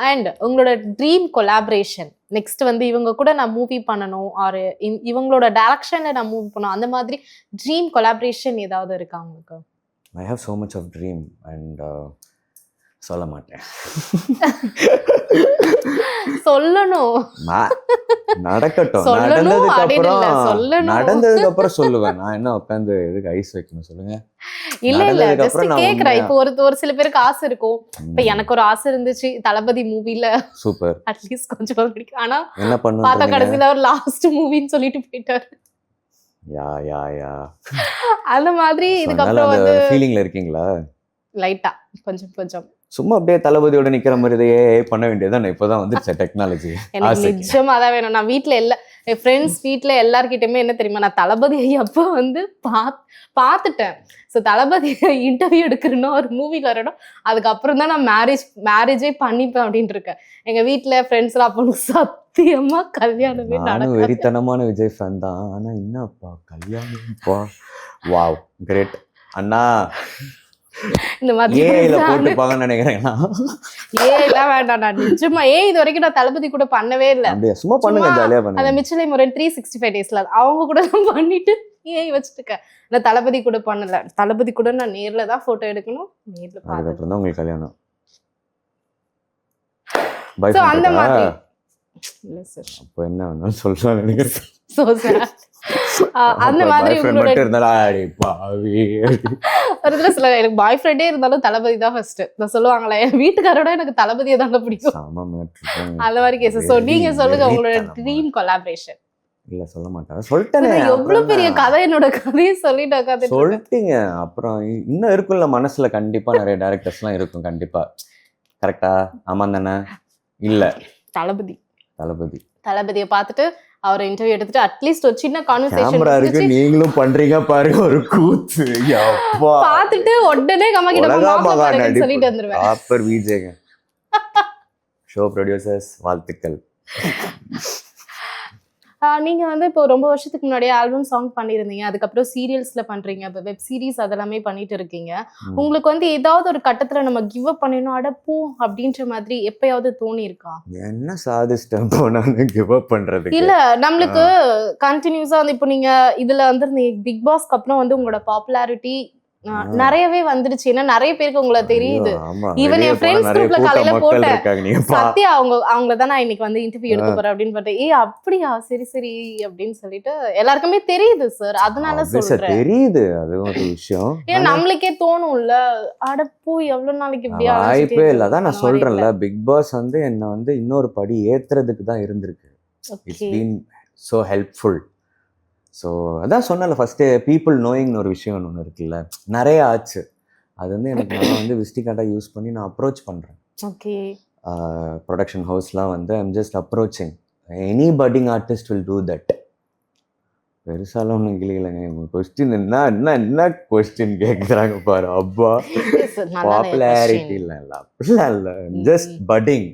And உங்களோட dream collaboration next வந்து இவங்க கூட நான் மூவி பண்ணணும் ஆர் இவங்களோட டைரக்ஷன்ல நான் மூவி பண்ணணும் அந்த மாதிரி ட்ரீம் கொலாபரேஷன் ஏதாவது இருக்கா உங்களுக்கு? I have so much of dream and சொல்ல மாட்டேன். சொல்லணும் நடக்கட்டும், நடந்ததுக்கு அப்புறம் சொல்லுவேன். நான் என்ன உட்காந்து எதுக்கு ஐஸ் வைக்கணும் சொல்லுங்க. இல்ல ஜஸ்ட் கேக்குறேன். இப்போ ஒரு சில பேருக்கு ஆசை இருக்கும். இப்ப எனக்கு ஒரு ஆசை இருந்துச்சு தளபதி மூவில சூப்பர் அட்லீஸ்ட் கொஞ்சம் பிடிக்கும். ஆனா என்ன பண்ணுவோம் பார்த்தா கடைசியில ஒரு லாஸ்ட் மூவின்னு சொல்லிட்டு போயிட்டாரு. யா அந்த மாதிரி இதுக்கப்புறம் வந்து ஃபீலிங்ல இருக்கீங்களா? லைட்டா கொஞ்சம் சும்மா அப்படியே தளபதியோட நிக்கிற மாதிரி பண்ண வேண்டியதான். இப்பதான் வந்துருச்சு டெக்னாலஜி. எனக்கு நிஜமா அதான் வேணும். நான் வீட்டுல என் ஃப்ரெண்ட்ஸ் வீட்டுல எல்லார்கிட்டயுமே என்ன தெரியுமா, நான் தளபதி அப்போ வந்து பார்த்துட்டேன். ஸோ தளபதி இன்டர்வியூ எடுக்கிறேன்னா ஒரு மூவில வரணும், அதுக்கப்புறம் தான் நான் மேரேஜே பண்ணிப்பேன் அப்படின்ட்டு இருக்கேன். எங்க வீட்டுல ஃப்ரெண்ட்ஸ் எல்லாம் அப்போ சத்தியமா கல்யாணமே நானும் வெறித்தனமான விஜய் ஃபேன் தான். ஆனா என்னப்பா கல்யாணம்ப்பா, வாவ் கிரேட் அண்ணா. இந்த மாதிரி போட்டுப்பாங்கன்னு நினைக்கிறேன்னா எல்லாம் வேண்டாம். நான் நிஜமா இது வரைக்கும் நான் தளபதி கூட பண்ணவே இல்லை. சும்மா பண்ணுங்க, ஜாலியா பண்ணுங்க. அந்த மிச்சலை முரண் 365 டேஸ்ல அவங்க கூட பண்ணிட்டு வச்சுட்டு இருக்கேன். நான் தளபதி கூட பண்ணல. தளபதி கூட நான் நேர்ல தான் போட்டோ எடுக்கணும். நேர்ல அதுக்கப்புறம் தான் உங்களுக்கு கல்யாணம். அந்த மாதிரி இல்ல சார். அப்ப என்ன வேணாலும் சொல்லலாம் நினைக்கிறேன். சோ சார் அந்த மாதிரி உங்களோட எனக்கு பாய் ஃப்ரெண்டே இருந்தாலும் தளபதி தான் ஃபர்ஸ்ட். நான் சொல்லுவாங்களே என் வீட்டுக்காரோட எனக்கு தளபதியை தாங்க பிடிக்கும் அந்த மாதிரி கேஸ். ஸோ நீங்க சொல்லுங்க உங்களோட ட்ரீம் கொலாபரேஷன். இல்ல சொல்ல மாட்டேன், சொல்லிட்டேன். எவ்வளவு பெரிய கதை, என்னோட கதையை சொல்லிட்டீங்க. அப்புறம் இன்னும் இருக்குல்ல மனசுல, கண்டிப்பா நிறைய டைரக்டர்ஸ்லாம் இருக்கும் கண்டிப்பா. கரெக்டா? ஆமா தானே? இல்ல தளபதியை பார்த்துட்டு அவரை இன்டர்வியூ எடுத்துட்டு அட்லீஸ்ட் ஒரு சின்ன கான்வர்சேஷன் நீங்களும் பண்றீங்க பாருங்க, ஒரு கூத்து பார்த்துட்டு உடனே கம்மா கிட்ட சொல்லிட்டு வந்துருவேன். ஆப்பர் விஜேங்க ஷோ ப்ரொடியூசர்ஸ் வாழ்த்துக்கள். நீங்க வந்து இப்போ ரொம்ப வருஷத்துக்கு முன்னாடியே ஆல்பம் சாங் பண்ணிருந்தீங்க, அதுக்கப்புறம் சீரியல்ஸ்ல பண்றீங்க, இப்போ வெப் சீரிஸ் அதெல்லாமே பண்ணிட்டு இருக்கீங்க. உங்களுக்கு வந்து ஏதாவது ஒரு கட்டத்துல நம்ம கிவ் அப் பண்ணிடணும் அடப்போ அப்படின்ற மாதிரி எப்பயாவது தோணி இருக்கா? என்ன சாதிச்சிட்டேன் போனான்னு கிவ் அப் பண்றது இல்ல, நம்மளுக்கு கண்டினியூஸா வந்து இப்போ நீங்க இதுல வந்து பிக் பாஸ்க்கு அப்புறம் வந்து உங்களோட பாப்புலாரிட்டி நிறையவே வந்துடுச்சு. ஏன்னா நிறைய பேருக்கு உங்களை தெரியுது. ஈவன் என் ஃப்ரெண்ட்ஸ் குரூப்ல காலையில போட்டேன் சத்யா அவங்கள தான் நான் இன்னைக்கு வந்து இன்டர்வியூ எடுக்க போறேன் அப்படின்னு பார்த்தேன். அப்படியா, சரி அப்படின்னு சொல்லிட்டு எல்லாருக்குமே தெரியுது சார். அதனால சொல்றேன், தெரியுது அது ஒரு விஷயம். ஏன்னா நம்மளுக்கே தோணும்ல, அடப்போ எவ்வளவு நாளைக்கு இப்படியா வாய்ப்பே இல்ல. அதான் நான் சொல்றேன்ல, பிக் பாஸ் வந்து என்ன வந்து இன்னொரு படி ஏத்துறதுக்கு தான் இருந்திருக்கு. It's been so helpful. So அதான் சொன்னல ஃபஸ்ட்டு பீப்புள் நோயிங்னு ஒரு விஷயம் ஒன்று இருக்குல்ல, நிறைய ஆச்சு. அது வந்து எனக்கு நான் வந்து விசிட்டிங் யூஸ் பண்ணி நான் அப்ரோச் பண்ணுறேன். ஓகே, ப்ரொடக்ஷன் ஹவுஸ்லாம் வந்து I'm just approaching. Any padding artist will do that. பெருசாலாம் ஒன்றும் கிளிக்கலைங்க. கொஸ்டின் என்ன கொஸ்டின் கேட்குறாங்க பாரு. அப்பா பாப்புலாரிட்டி இல்லை அப்படிலாம் இல்லை, ஜஸ்ட் பட்டிங்.